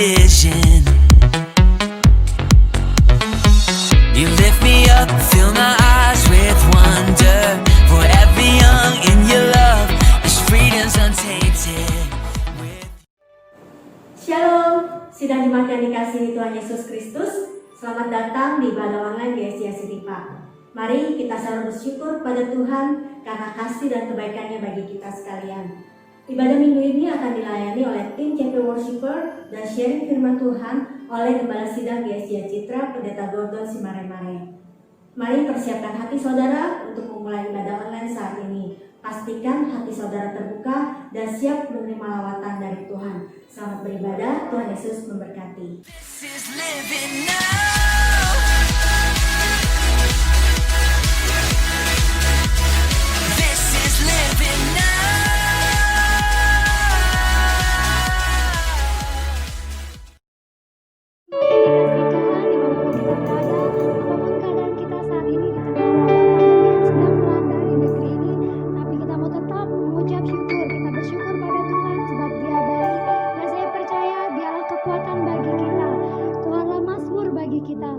decision. You lift me up, fill my eyes with wonder. Forever young in your love, this freedom's untainted. Shalom, sidang jemaat yang dikasihi Tuhan Yesus Kristus. Selamat datang di ibadah online GSI Siripa. Mari kita selalu bersyukur pada Tuhan karena kasih dan kebaikannya bagi kita sekalian. Ibadah minggu ini akan dilayani oleh tim CP Worshipper dan sharing firman Tuhan oleh Gembala Sidang GSI Citra Pendeta Gordon Simare-Mare. Mari persiapkan hati saudara untuk memulai ibadah online saat ini. Pastikan hati saudara terbuka dan siap menerima lawatan dari Tuhan. Selamat beribadah, Tuhan Yesus memberkati. This is living now. This is living now. Kita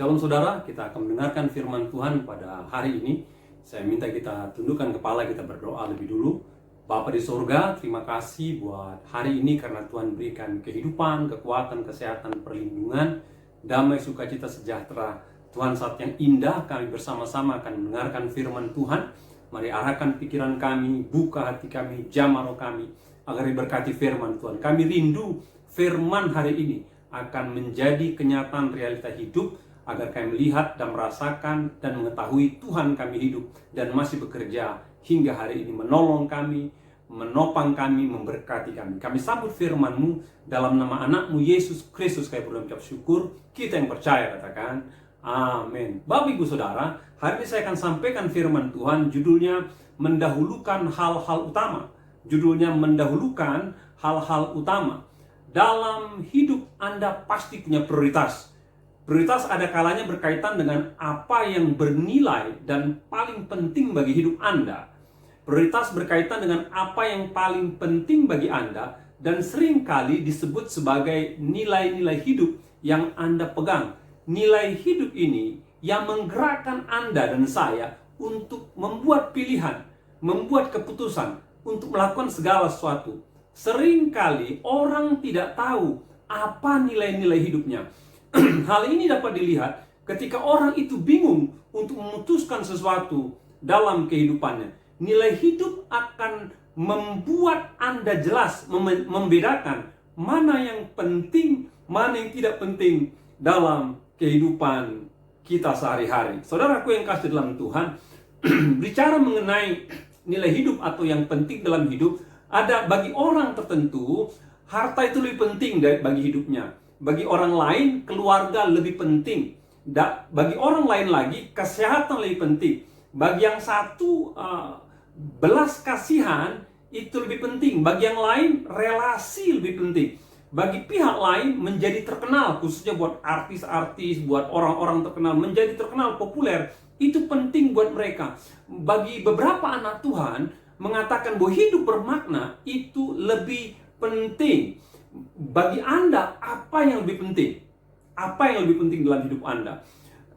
Shalom saudara, kita akan mendengarkan firman Tuhan pada hari ini. Saya minta kita tundukkan kepala, kita berdoa lebih dulu. Bapa di sorga, terima kasih buat hari ini karena Tuhan berikan kehidupan, kekuatan, kesehatan, perlindungan, damai, sukacita, sejahtera. Tuhan, saat yang indah kami bersama-sama akan mendengarkan firman Tuhan. Mari arahkan pikiran kami, buka hati kami, jamah roh kami, agar diberkati firman Tuhan. Kami rindu firman hari ini akan menjadi kenyataan realita hidup, agar kami melihat dan merasakan dan mengetahui Tuhan kami hidup dan masih bekerja hingga hari ini, menolong kami, menopang kami, memberkati kami. Kami sambut firman-Mu dalam nama anak-Mu Yesus Kristus. Kami berucap syukur, kita yang percaya katakan amin. Bapak ibu saudara, hari ini saya akan sampaikan firman Tuhan, judulnya mendahulukan hal-hal utama. Judulnya mendahulukan hal-hal utama. Dalam hidup Anda pasti punya prioritas. Prioritas ada kalanya berkaitan dengan apa yang bernilai dan paling penting bagi hidup Anda. Prioritas berkaitan dengan apa yang paling penting bagi Anda dan seringkali disebut sebagai nilai-nilai hidup yang Anda pegang. Nilai hidup ini yang menggerakkan Anda dan saya untuk membuat pilihan, membuat keputusan, untuk melakukan segala sesuatu. Seringkali orang tidak tahu apa nilai-nilai hidupnya. Hal ini dapat dilihat ketika orang itu bingung untuk memutuskan sesuatu dalam kehidupannya. Nilai hidup akan membuat Anda jelas membedakan mana yang penting, mana yang tidak penting dalam kehidupan kita sehari-hari. Saudaraku yang kasih dalam Tuhan, bicara mengenai nilai hidup atau yang penting dalam hidup, ada bagi orang tertentu, harta itu lebih penting bagi hidupnya. Bagi orang lain, keluarga lebih penting. Bagi orang lain lagi, kesehatan lebih penting. Bagi yang satu, belas kasihan itu lebih penting. Bagi yang lain, relasi lebih penting. Bagi pihak lain, menjadi terkenal, khususnya buat artis-artis, buat orang-orang terkenal, menjadi terkenal, populer, itu penting buat mereka. Bagi beberapa anak Tuhan, mengatakan bahwa hidup bermakna itu lebih penting. Bagi Anda, apa yang lebih penting? Apa yang lebih penting dalam hidup Anda?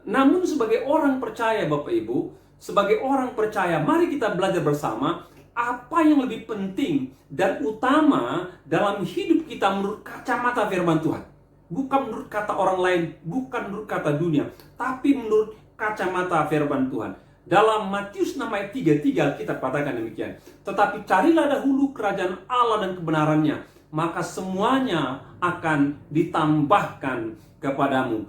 Namun sebagai orang percaya Bapak Ibu, sebagai orang percaya, mari kita belajar bersama apa yang lebih penting dan utama dalam hidup kita menurut kacamata firman Tuhan. Bukan menurut kata orang lain, bukan menurut kata dunia, tapi menurut kacamata firman Tuhan. Dalam Matius 6 ayat 33 kita katakan demikian. Tetapi carilah dahulu kerajaan Allah dan kebenarannya, maka semuanya akan ditambahkan kepadamu.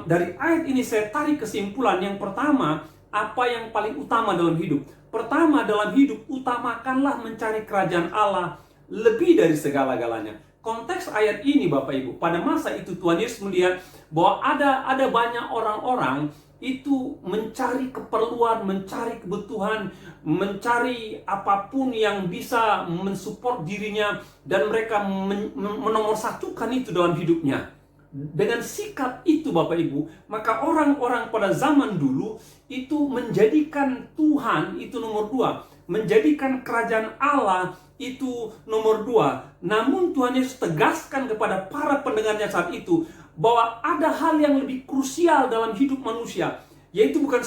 Dari ayat ini saya tarik kesimpulan yang pertama, apa yang paling utama dalam hidup. Pertama dalam hidup, utamakanlah mencari kerajaan Allah lebih dari segala-galanya. Konteks ayat ini Bapak Ibu, pada masa itu Tuhan Yesus melihat bahwa ada banyak orang-orang itu mencari keperluan, mencari kebutuhan, mencari apapun yang bisa mensupport dirinya, dan mereka menomorsatukan itu dalam hidupnya. Dengan sikap itu Bapak Ibu, maka orang-orang pada zaman dulu itu menjadikan Tuhan itu nomor 2, menjadikan kerajaan Allah itu nomor 2. Namun Tuhan Yesus tegaskan kepada para pendengarnya saat itu bahwa ada hal yang lebih krusial dalam hidup manusia, yaitu bukan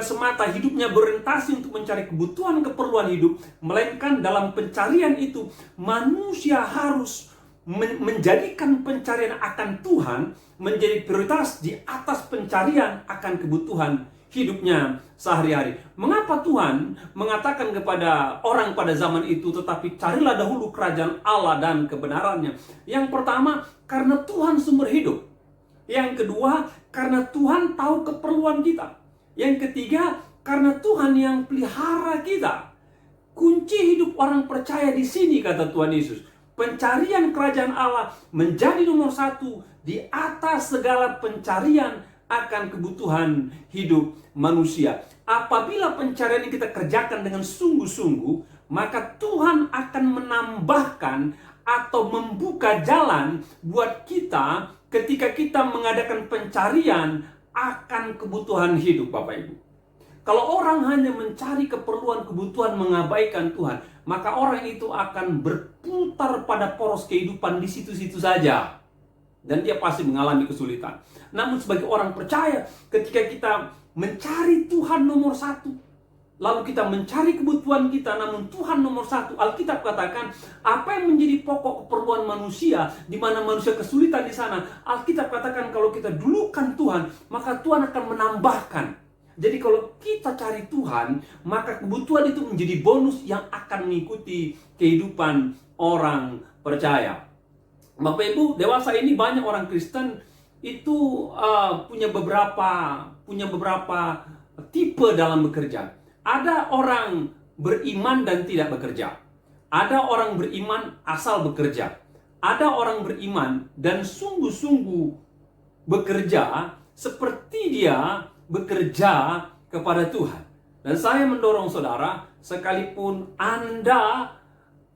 semata hidupnya berorientasi untuk mencari kebutuhan keperluan hidup, melainkan dalam pencarian itu manusia harus menjadikan pencarian akan Tuhan menjadi prioritas di atas pencarian akan kebutuhan hidupnya sehari-hari. Mengapa Tuhan mengatakan kepada orang pada zaman itu, tetapi carilah dahulu kerajaan Allah dan kebenarannya? Yang pertama, karena Tuhan sumber hidup. Yang kedua, karena Tuhan tahu keperluan kita. Yang ketiga, karena Tuhan yang pelihara kita. Kunci hidup orang percaya di sini, kata Tuhan Yesus. Pencarian kerajaan Allah menjadi nomor 1 di atas segala pencarian akan kebutuhan hidup manusia. Apabila pencarian yang kita kerjakan dengan sungguh-sungguh, maka Tuhan akan menambahkan atau membuka jalan buat kita ketika kita mengadakan pencarian akan kebutuhan hidup, Bapak Ibu. Kalau orang hanya mencari keperluan, kebutuhan, mengabaikan Tuhan, maka orang itu akan berputar pada poros kehidupan di situ-situ saja. dan dia pasti mengalami kesulitan. Namun sebagai orang percaya, ketika kita mencari Tuhan nomor satu, lalu kita mencari kebutuhan kita, namun Tuhan nomor satu, Alkitab katakan, apa yang menjadi pokok keperluan manusia, di mana manusia kesulitan di sana, Alkitab katakan kalau kita dulukan Tuhan, maka Tuhan akan menambahkan. Jadi kalau kita cari Tuhan, maka kebutuhan itu menjadi bonus yang akan mengikuti kehidupan orang percaya. Bapak Ibu, dewasa ini banyak orang Kristen itu punya beberapa tipe dalam bekerja. Ada orang beriman dan tidak bekerja. Ada orang beriman asal bekerja. Ada orang beriman dan sungguh-sungguh bekerja seperti dia bekerja kepada Tuhan. Dan saya mendorong saudara, sekalipun Anda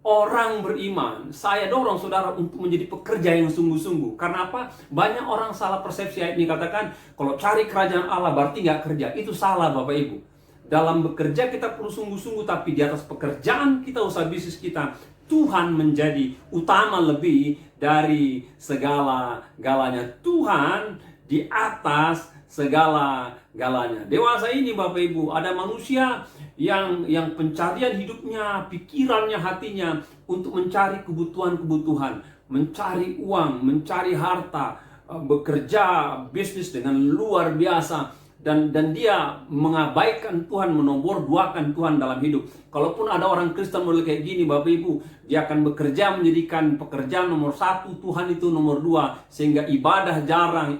orang beriman, saya dorong saudara untuk menjadi pekerja yang sungguh-sungguh. Karena apa? Banyak orang salah persepsi ayat ini, katakan kalau cari kerajaan Allah berarti nggak kerja. Itu salah Bapak Ibu. Dalam bekerja kita perlu sungguh-sungguh, tapi di atas pekerjaan kita, usaha bisnis kita, Tuhan menjadi utama lebih dari segala-galanya. Tuhan di atas segala-galanya. Dewasa ini Bapak Ibu, ada manusia yang pencarian hidupnya, pikirannya, hatinya untuk mencari kebutuhan-kebutuhan, mencari uang, mencari harta, bekerja bisnis dengan luar biasa. Dan dia mengabaikan Tuhan, menomor duakan Tuhan dalam hidup. Kalaupun ada orang Kristen mulai kayak gini Bapak Ibu, dia akan bekerja menjadikan pekerjaan nomor satu, Tuhan itu nomor dua. Sehingga ibadah jarang,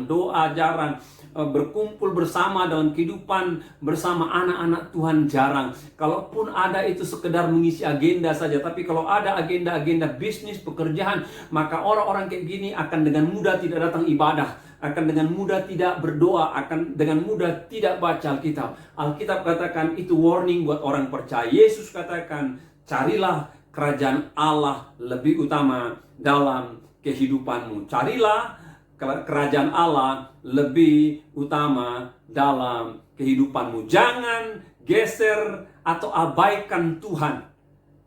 doa jarang, berkumpul bersama dalam kehidupan bersama anak-anak Tuhan jarang. Kalaupun ada itu sekedar mengisi agenda saja. Tapi kalau ada agenda-agenda bisnis, pekerjaan, maka orang-orang kayak gini akan dengan mudah tidak datang ibadah, akan dengan mudah tidak berdoa, akan dengan mudah tidak baca Alkitab. Alkitab katakan itu warning buat orang percaya. Yesus katakan, carilah kerajaan Allah lebih utama dalam kehidupanmu. Carilah kerajaan Allah lebih utama dalam kehidupanmu. Jangan geser atau abaikan Tuhan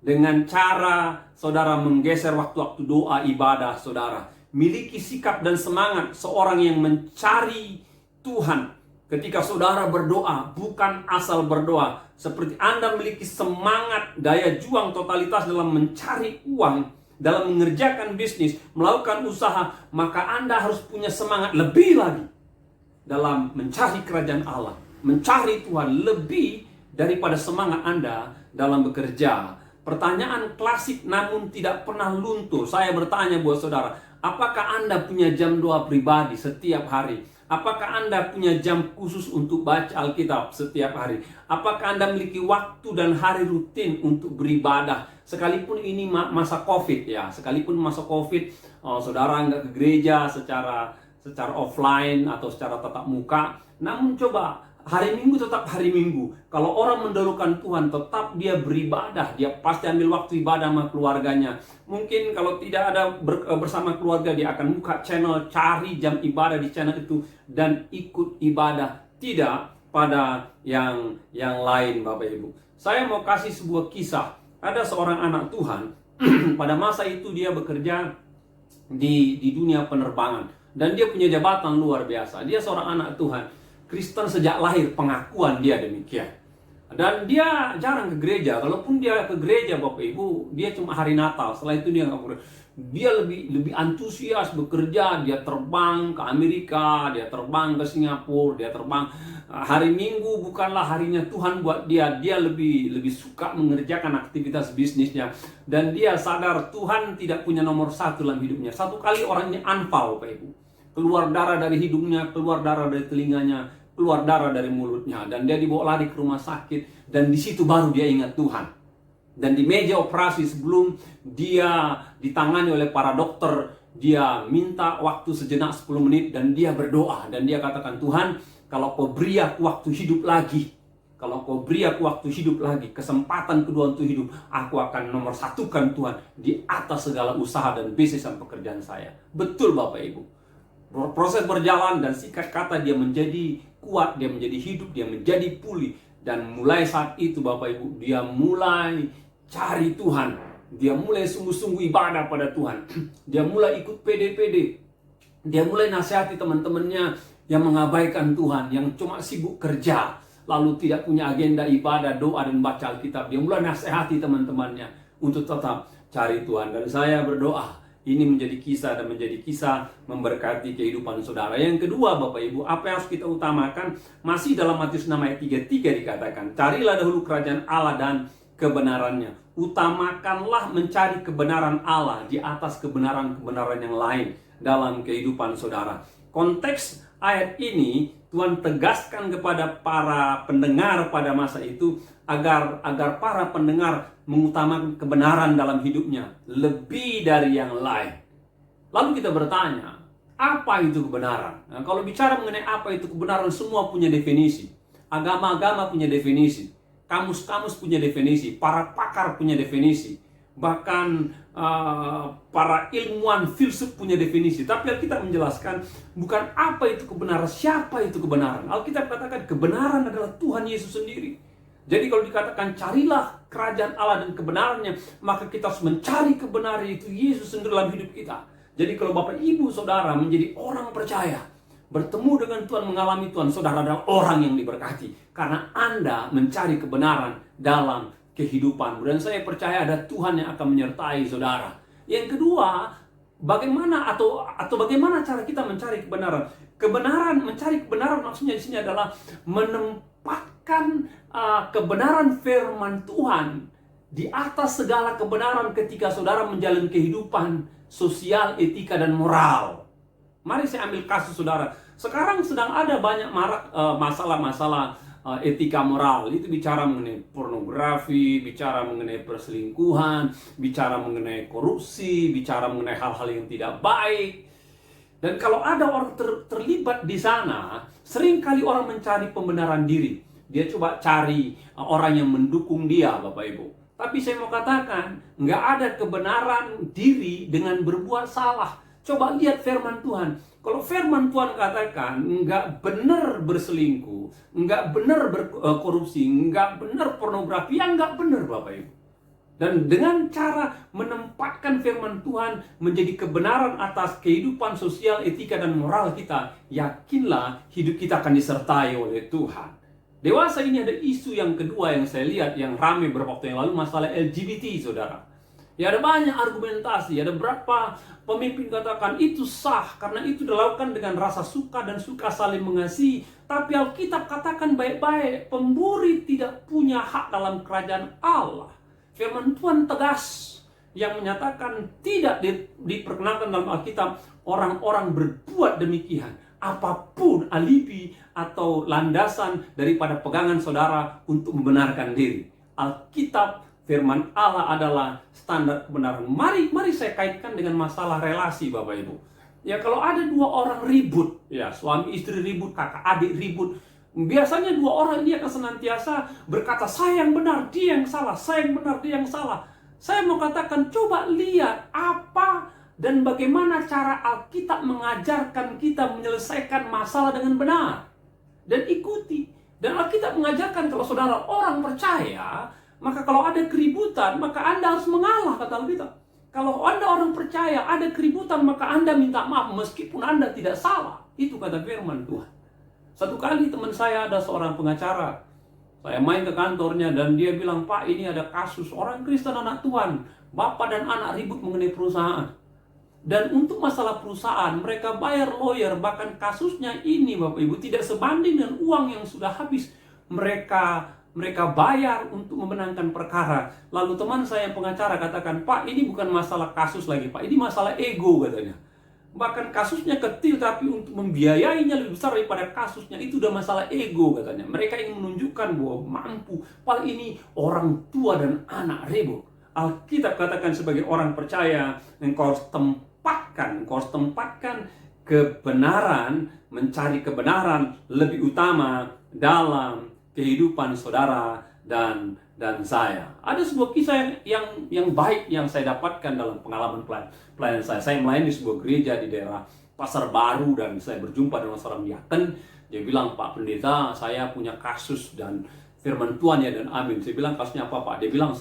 dengan cara saudara menggeser waktu-waktu doa ibadah saudara. Miliki sikap dan semangat seorang yang mencari Tuhan. Ketika saudara berdoa, bukan asal berdoa. Seperti Anda memiliki semangat, daya juang totalitas dalam mencari uang, dalam mengerjakan bisnis, melakukan usaha, maka Anda harus punya semangat lebih lagi dalam mencari kerajaan Allah, mencari Tuhan lebih daripada semangat Anda dalam bekerja. Pertanyaan klasik namun tidak pernah luntur. Saya bertanya buat saudara, apakah Anda punya jam doa pribadi setiap hari? Apakah Anda punya jam khusus untuk baca Alkitab setiap hari? Apakah Anda memiliki waktu dan hari rutin untuk beribadah? Sekalipun ini masa COVID ya, sekalipun masa COVID, saudara nggak ke gereja secara offline atau secara tatap muka, namun coba hari Minggu tetap hari Minggu. Kalau orang mendahulukan Tuhan, tetap dia beribadah. Dia pasti ambil waktu ibadah sama keluarganya. Mungkin kalau tidak ada bersama keluarga, dia akan buka channel, cari jam ibadah di channel itu, dan ikut ibadah. Tidak pada yang lain Bapak Ibu. Saya mau kasih sebuah kisah. Ada seorang anak Tuhan, pada masa itu dia bekerja di dunia penerbangan. Dan dia punya jabatan luar biasa. Dia seorang anak Tuhan. Kristen sejak lahir, pengakuan dia demikian. Dan dia jarang ke gereja. Kalaupun dia ke gereja Bapak Ibu, dia cuma hari Natal. Setelah itu dia nggak boleh. Dia lebih antusias bekerja. Dia terbang ke Amerika, dia terbang ke Singapura, dia terbang. Hari Minggu bukanlah harinya Tuhan buat dia. Dia lebih suka mengerjakan aktivitas bisnisnya. Dan dia sadar Tuhan tidak punya nomor satu dalam hidupnya. Satu kali orangnya anfal Bapak Ibu. Keluar darah dari hidungnya, keluar darah dari telinganya, keluar darah dari mulutnya. Dan dia dibawa lari ke rumah sakit. Dan di situ baru dia ingat Tuhan. Dan di meja operasi sebelum dia ditangani oleh para dokter, dia minta waktu sejenak 10 menit dan dia berdoa. Dan dia katakan, Tuhan, kalau kau beri aku waktu hidup lagi, kalau kau beri aku waktu hidup lagi, kesempatan kedua untuk hidup, aku akan nomor satukan Tuhan di atas segala usaha dan bisnis dan pekerjaan saya. Betul Bapak Ibu. Proses berjalan dan singkat kata dia menjadi kuat, dia menjadi hidup, dia menjadi pulih. Dan mulai saat itu Bapak Ibu, dia mulai cari Tuhan. Dia mulai sungguh-sungguh ibadah pada Tuhan. Dia mulai ikut PD-PD. Dia mulai nasihati teman-temannya yang mengabaikan Tuhan, yang cuma sibuk kerja, lalu tidak punya agenda ibadah, doa, dan baca Alkitab. Dia mulai nasihati teman-temannya untuk tetap cari Tuhan. Dan saya berdoa, ini menjadi kisah dan menjadi kisah memberkati kehidupan saudara. Yang kedua, Bapak Ibu, apa yang harus kita utamakan? Masih dalam Matius 6 ayat 33 dikatakan, carilah dahulu kerajaan Allah dan kebenarannya. Utamakanlah mencari kebenaran Allah di atas kebenaran-kebenaran yang lain dalam kehidupan saudara. Konteks ayat ini Tuhan tegaskan kepada para pendengar pada masa itu agar para pendengar mengutamakan kebenaran dalam hidupnya lebih dari yang lain. Lalu kita bertanya, apa itu kebenaran? Nah, kalau bicara mengenai apa itu kebenaran, semua punya definisi. Agama-agama punya definisi. Kamus-kamus punya definisi, para pakar punya definisi, bahkan para ilmuwan filsuf punya definisi. Tapi Alkitab menjelaskan bukan apa itu kebenaran, siapa itu kebenaran. Alkitab katakan kebenaran adalah Tuhan Yesus sendiri. Jadi kalau dikatakan carilah kerajaan Allah dan kebenarannya, maka kita harus mencari kebenaran itu Yesus sendiri dalam hidup kita. Jadi kalau Bapak Ibu Saudara menjadi orang percaya, bertemu dengan Tuhan, mengalami Tuhan, saudara adalah orang yang diberkati. Karena Anda mencari kebenaran dalam kehidupan. Dan saya percaya ada Tuhan yang akan menyertai saudara. Yang kedua, bagaimana bagaimana cara kita mencari kebenaran? Mencari kebenaran maksudnya di sini adalah menempatkan kebenaran firman Tuhan di atas segala kebenaran ketika saudara menjalani kehidupan sosial, etika, dan moral. Mari saya ambil kasus saudara. Sekarang sedang ada banyak masalah-masalah etika moral. Itu bicara mengenai pornografi, bicara mengenai perselingkuhan, bicara mengenai korupsi, bicara mengenai hal-hal yang tidak baik. Dan kalau ada orang terlibat di sana, seringkali orang mencari pembenaran diri. Dia coba cari orang yang mendukung dia, Bapak Ibu. Tapi saya mau katakan, nggak ada kebenaran diri dengan berbuat salah. Coba lihat firman Tuhan. Kalau firman Tuhan katakan nggak benar berselingkuh, nggak benar berkorupsi, nggak benar pornografi, ya nggak benar Bapak Ibu. Dan dengan cara menempatkan firman Tuhan menjadi kebenaran atas kehidupan sosial, etika, dan moral kita, yakinlah hidup kita akan disertai oleh Tuhan. Dewasa ini ada isu yang kedua yang saya lihat yang ramai beberapa waktu yang lalu, masalah LGBT, saudara. Ya ada banyak argumentasi, ada berapa pemimpin katakan itu sah karena itu dilakukan dengan rasa suka dan suka saling mengasihi. Tapi Alkitab katakan baik-baik, pemburi tidak punya hak dalam kerajaan Allah. Firman Tuhan tegas yang menyatakan tidak diperkenankan dalam Alkitab orang-orang berbuat demikian. Apapun alibi atau landasan daripada pegangan saudara untuk membenarkan diri. Alkitab firman Allah adalah standar kebenaran. Mari saya kaitkan dengan masalah relasi Bapak Ibu. Ya kalau ada dua orang ribut, ya suami istri ribut, kakak adik ribut, biasanya dua orang ini akan senantiasa berkata saya yang benar, dia yang salah, saya yang benar, dia yang salah. Saya mau katakan coba lihat apa dan bagaimana cara Alkitab mengajarkan kita menyelesaikan masalah dengan benar. Dan ikuti. Dan Alkitab mengajarkan kalau saudara orang percaya, maka kalau ada keributan, maka Anda harus mengalah, kata Alkitab. Kalau Anda orang percaya, ada keributan, maka Anda minta maaf meskipun Anda tidak salah. Itu kata firman Tuhan. Satu kali teman saya ada seorang pengacara. Saya main ke kantornya dan dia bilang, Pak ini ada kasus orang Kristen anak Tuhan. Bapak dan anak ribut mengenai perusahaan. Dan untuk masalah perusahaan, mereka bayar lawyer. Bahkan kasusnya ini Bapak Ibu tidak sebanding dengan uang yang sudah habis. Mereka bayar untuk memenangkan perkara. Lalu teman saya yang pengacara katakan, Pak ini bukan masalah kasus lagi Pak, ini masalah ego katanya. Bahkan kasusnya kecil tapi untuk membiayainya lebih besar daripada kasusnya, itu udah masalah ego katanya. Mereka ingin menunjukkan bahwa mampu. Padahal ini orang tua dan anak ribut. Alkitab katakan sebagai orang percaya, engkau harus tempatkan kebenaran, mencari kebenaran lebih utama dalam kehidupan saudara dan saya. Ada sebuah kisah yang baik yang saya dapatkan dalam pengalaman pelayanan saya. Saya melayani di sebuah gereja di daerah Pasar Baru dan saya berjumpa dengan seorang diaken. Dia bilang, Pak Pendeta, saya punya kasus dan firman Tuhan ya dan amin. Saya bilang kasusnya apa Pak? Dia bilang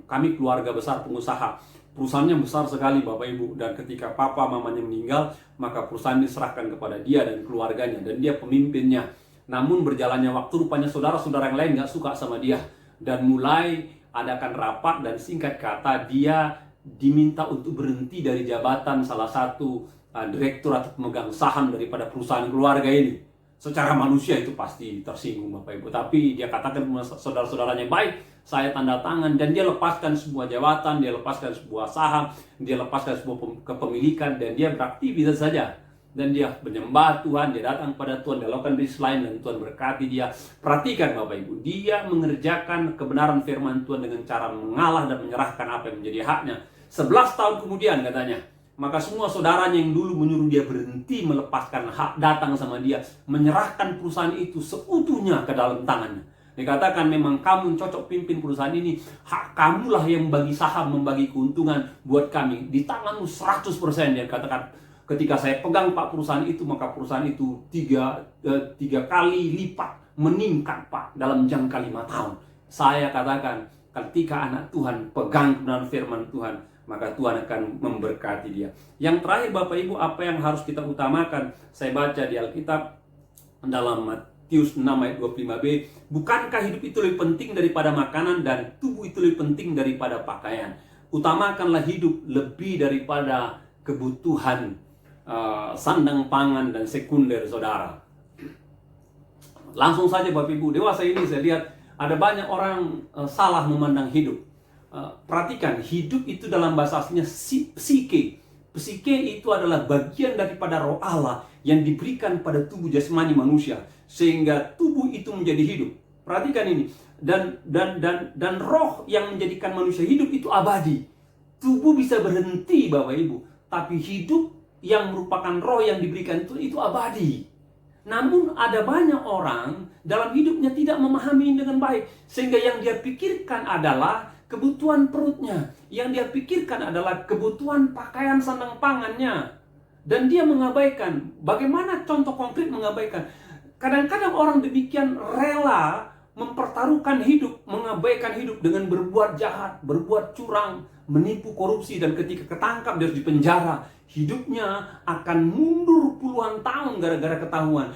kami keluarga besar pengusaha. Perusahaannya besar sekali Bapak Ibu. Dan ketika papa mamanya meninggal, maka perusahaan diserahkan kepada dia dan keluarganya. Dan dia pemimpinnya. Namun berjalannya waktu rupanya saudara-saudara yang lain gak suka sama dia. Dan mulai adakan rapat dan singkat kata dia diminta untuk berhenti dari jabatan salah satu direktur atau pemegang saham daripada perusahaan keluarga ini. Secara manusia itu pasti tersinggung Bapak Ibu. Tapi dia katakan saudara-saudaranya, baik, saya tanda tangan. Dan dia lepaskan sebuah jabatan, dia lepaskan sebuah saham, dia lepaskan sebuah kepemilikan, dan dia beraktivitas saja. Dan dia menyembah Tuhan, dia datang pada Tuhan, dia lakukan bisnis lain, dan Tuhan berkati dia. Perhatikan Bapak Ibu, dia mengerjakan kebenaran firman Tuhan dengan cara mengalah dan menyerahkan apa yang menjadi haknya. 11 tahun kemudian katanya, maka semua saudaranya yang dulu menyuruh dia berhenti melepaskan hak datang sama dia, menyerahkan perusahaan itu seutuhnya ke dalam tangannya. Dikatakan memang kamu cocok pimpin perusahaan ini, hak kamulah yang membagi saham, membagi keuntungan buat kami, di tanganmu 100%. Dia katakan ketika saya pegang Pak perusahaan itu, maka perusahaan itu tiga kali lipat meningkat Pak dalam jangka 5 tahun. Saya katakan ketika anak Tuhan pegang kebenaran firman Tuhan, maka Tuhan akan memberkati dia. Yang terakhir Bapak Ibu, apa yang harus kita utamakan? Saya baca di Alkitab dalam Matius 6 ayat 25b, bukankah hidup itu lebih penting daripada makanan dan tubuh itu lebih penting daripada pakaian? Utamakanlah hidup lebih daripada kebutuhan sandang pangan dan sekunder saudara. Langsung saja Bapak Ibu, dewasa ini saya lihat ada banyak orang salah memandang hidup. Perhatikan, hidup itu dalam bahasa aslinya psike. Psike itu adalah bagian daripada roh Allah yang diberikan pada tubuh jasmani manusia, sehingga tubuh itu menjadi hidup. Perhatikan ini, dan roh yang menjadikan manusia hidup itu abadi. Tubuh bisa berhenti Bapak Ibu, tapi hidup yang merupakan roh yang diberikan itu abadi. Namun ada banyak orang dalam hidupnya tidak memahami dengan baik, sehingga yang dia pikirkan adalah kebutuhan perutnya, yang dia pikirkan adalah kebutuhan pakaian sandang pangannya. Dan dia mengabaikan. Bagaimana contoh konkret mengabaikan? Kadang-kadang orang demikian rela mempertaruhkan hidup, mengabaikan hidup dengan berbuat jahat, berbuat curang, menipu, korupsi, dan ketika ketangkap dia harus dipenjara. Hidupnya akan mundur puluhan tahun gara-gara ketahuan.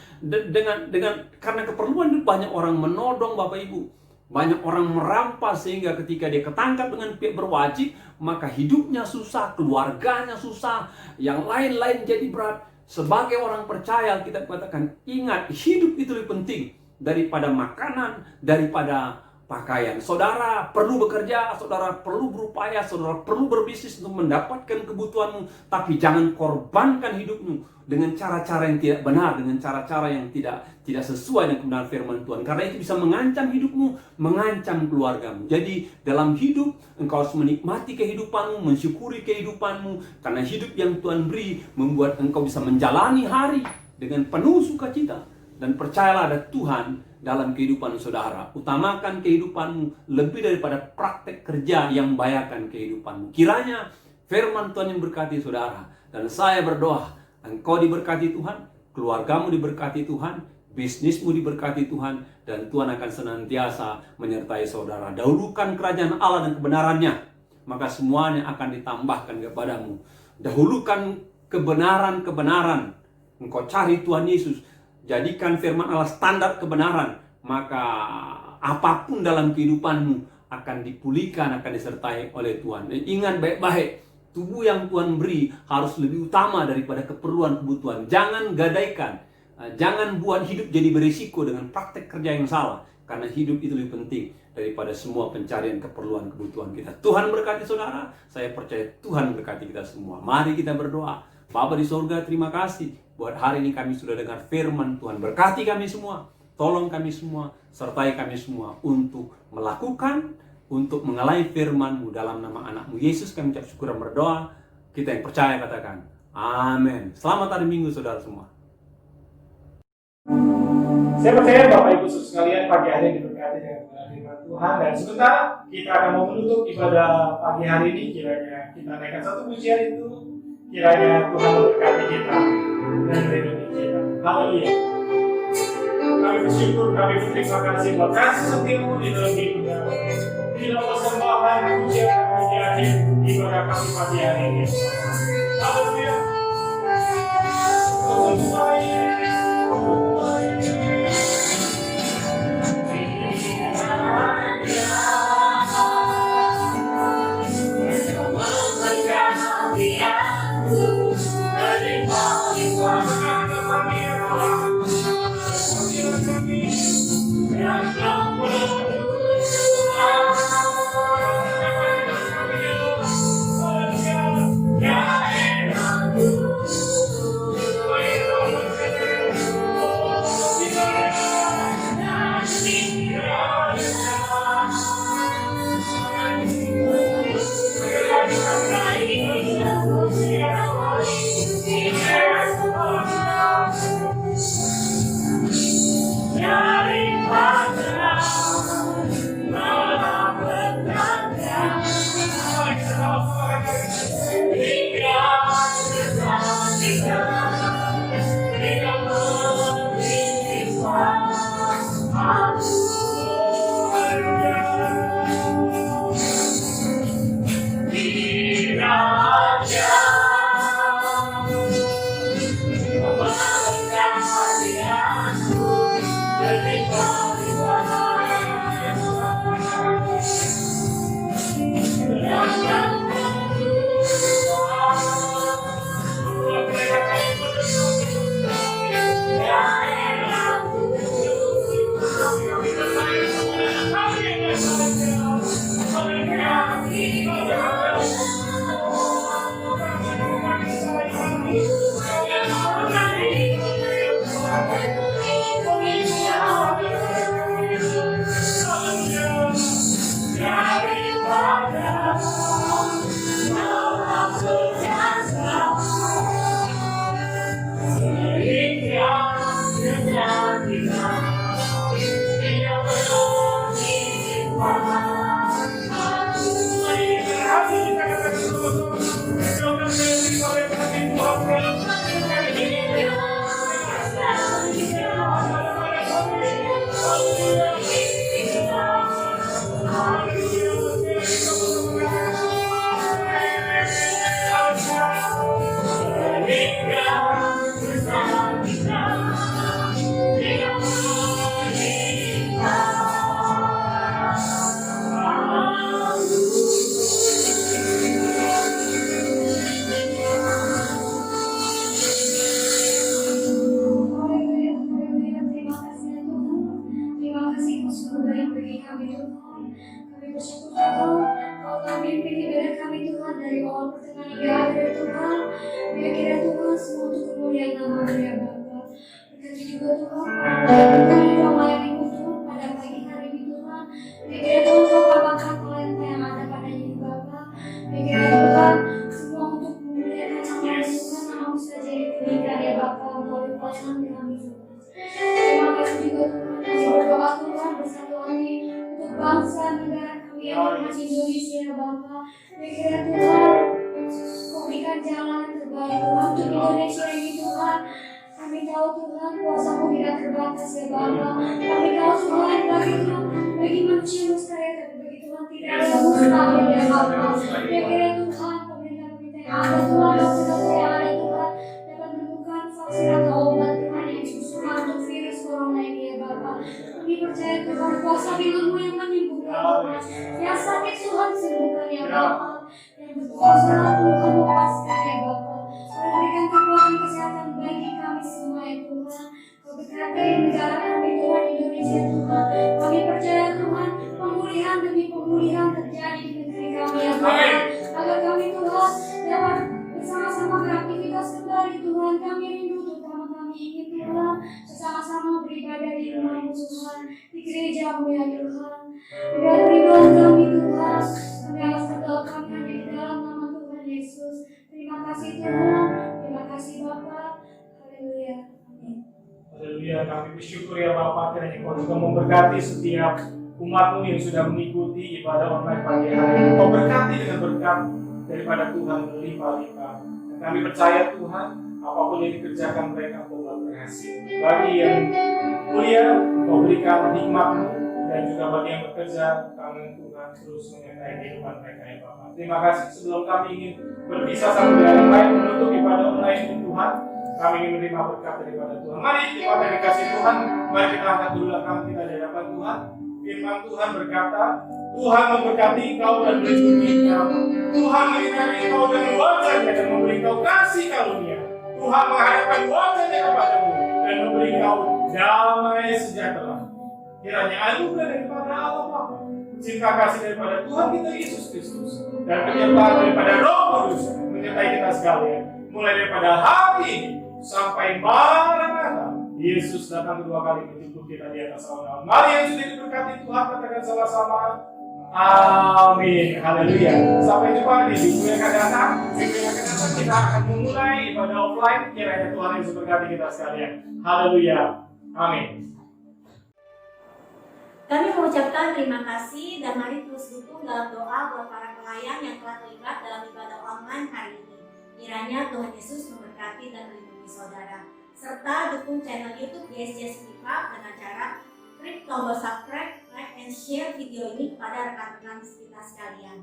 Karena keperluan itu banyak orang menodong Bapak Ibu. Banyak orang merampas sehingga ketika dia ketangkap dengan pihak berwajib, maka hidupnya susah, keluarganya susah, yang lain-lain jadi berat. Sebagai orang percaya, kita katakan, ingat, hidup itu lebih penting daripada makanan, daripada pakaian. Saudara perlu bekerja, saudara perlu berupaya, saudara perlu berbisnis untuk mendapatkan kebutuhanmu, tapi jangan korbankan hidupmu dengan cara-cara yang tidak benar, dengan cara-cara yang tidak sesuai dengan kebenaran firman Tuhan. Karena itu bisa mengancam hidupmu, mengancam keluargamu. Jadi dalam hidup engkau harus menikmati kehidupanmu, mensyukuri kehidupanmu, karena hidup yang Tuhan beri membuat engkau bisa menjalani hari dengan penuh sukacita. Dan percayalah ada Tuhan dalam kehidupan saudara. Utamakan kehidupanmu lebih daripada praktek kerja yang membahayakan kehidupanmu. Kiranya firman Tuhan yang berkati saudara. Dan saya berdoa, engkau diberkati Tuhan, keluargamu diberkati Tuhan, bisnismu diberkati Tuhan, dan Tuhan akan senantiasa menyertai saudara. Dahulukan kerajaan Allah dan kebenarannya, maka semuanya akan ditambahkan kepadamu. Dahulukan kebenaran-kebenaran. Engkau cari Tuhan Yesus, jadikan firman Allah standar kebenaran, maka apapun dalam kehidupanmu akan dipulihkan, akan disertai oleh Tuhan. Dan ingat baik-baik, tubuh yang Tuhan beri harus lebih utama daripada keperluan kebutuhan. Jangan gadaikan, jangan buat hidup jadi berisiko dengan praktek kerja yang salah, karena hidup itu lebih penting daripada semua pencarian keperluan kebutuhan kita. Tuhan berkati saudara, saya percaya Tuhan berkati kita semua. Mari kita berdoa. Bapa di surga, terima kasih buat hari ini kami sudah dengar firman Tuhan. Berkati kami semua, tolong kami semua, sertai kami semua untuk melakukan, untuk mengalami firman-Mu. Dalam nama anak-Mu Yesus kami ucap syukur dan berdoa. Kita yang percaya katakan amin. Selamat hari Minggu saudara semua. Saya percaya Bapak Ibu sekalian pagi hari ini diberkati dengan firman Tuhan. Dan sebentar kita akan mau menutup ibadah pagi hari ini. Kiranya kita naikkan satu pujian itu. Kiranya Tuhan memberkati kita dan melindungi kita. Haleluya. Kami bersyukur, kami berterima kasih buat kasih setiamu di dalam hidup kami. Bila persembahan pujian kami di akhir ibadah kami pagi hari ini. Haleluya. Haleluya, kami bersyukur ya Bapak, kiranya Kau juga memberkati setiap umat-Mu yang sudah mengikuti ibadah online pagi hari ini. Kau berkati dengan berkat daripada Tuhan berlimpah-limpah. Dan kami percaya Tuhan, apapun yang dikerjakan mereka Kau berhasil. Bagi yang Mulia, Kau berikan hikmat-Mu, dan juga bagi yang bekerja, tangan Tuhan terus menyertai kehidupan mereka ya Bapak. Terima kasih. Sebelum kami ingin berpisah satu dengan yang lain menutup ibadah online ini Tuhan, kami ingin menerima berkat daripada Tuhan. Mari kita dikasih Tuhan, mari kita angkat dulu langkah kita di hadapan Tuhan. Firman Tuhan berkata, Tuhan memberkati engkau dan melindungi engkau. Tuhan menyertai engkau dengan wajah-Nya dan memberi engkau kasih karunia. Tuhan menghadapkan wajah-Nya kepadamu dan memberi engkau damai sejahtera. Kiranya anugerah daripada Allah Bapa, cinta kasih daripada Tuhan kita Yesus Kristus, dan penyertaan daripada Roh Kudus menyertai kita sekalian, mulai daripada hari ini sampai Maranatha. Yesus datang kedua kali menjemput kita di atas awan. Mari yang sudah diberkati Tuhan katakan sama-sama, amin. Haleluya. Sampai jumpa di minggu yang akan datang. Minggu yang akan datang kita akan memulai ibadah offline. Kiranya Tuhan Yesus berkati kita sekalian. Haleluya. Amin. Kami mengucapkan terima kasih dan mari terus dukung dalam doa buat para pelayan yang telah terlibat dalam ibadah online hari ini. Kiranya Tuhan Yesus memberkati dan melindungi saudara. Serta dukung channel YouTube GSJ Setipa dengan cara klik tombol subscribe, like, and share video ini kepada rekan-rekan kita sekalian.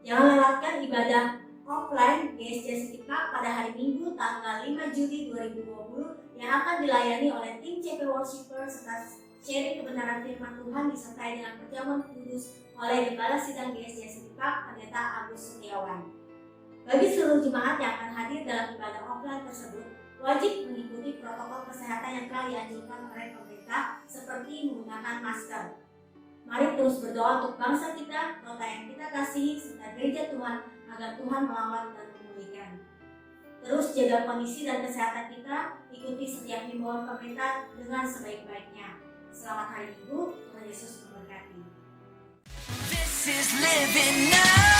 Jangan lewatkan ibadah offline GSJ Setipa pada hari Minggu tanggal 5 Juli 2020 yang akan dilayani oleh tim CP Worshipper serta sharing kebenaran firman Tuhan disertai dengan perjamuan kudus oleh Gembala Sidang GSJ Setipa Pendeta Agus Setiawan. Bagi seluruh jemaat yang akan hadir dalam ibadah offline tersebut, wajib mengikuti protokol kesehatan yang telah dianjurkan oleh pemerintah seperti menggunakan masker. Mari terus berdoa untuk bangsa kita, kota yang kita kasihi, serta gereja Tuhan agar Tuhan melawat dan memulihkan. Terus jaga kondisi dan kesehatan kita, ikuti setiap himbauan pemerintah dengan sebaik-baiknya. Selamat hari Minggu, Tuhan Yesus memberkati. This is living now.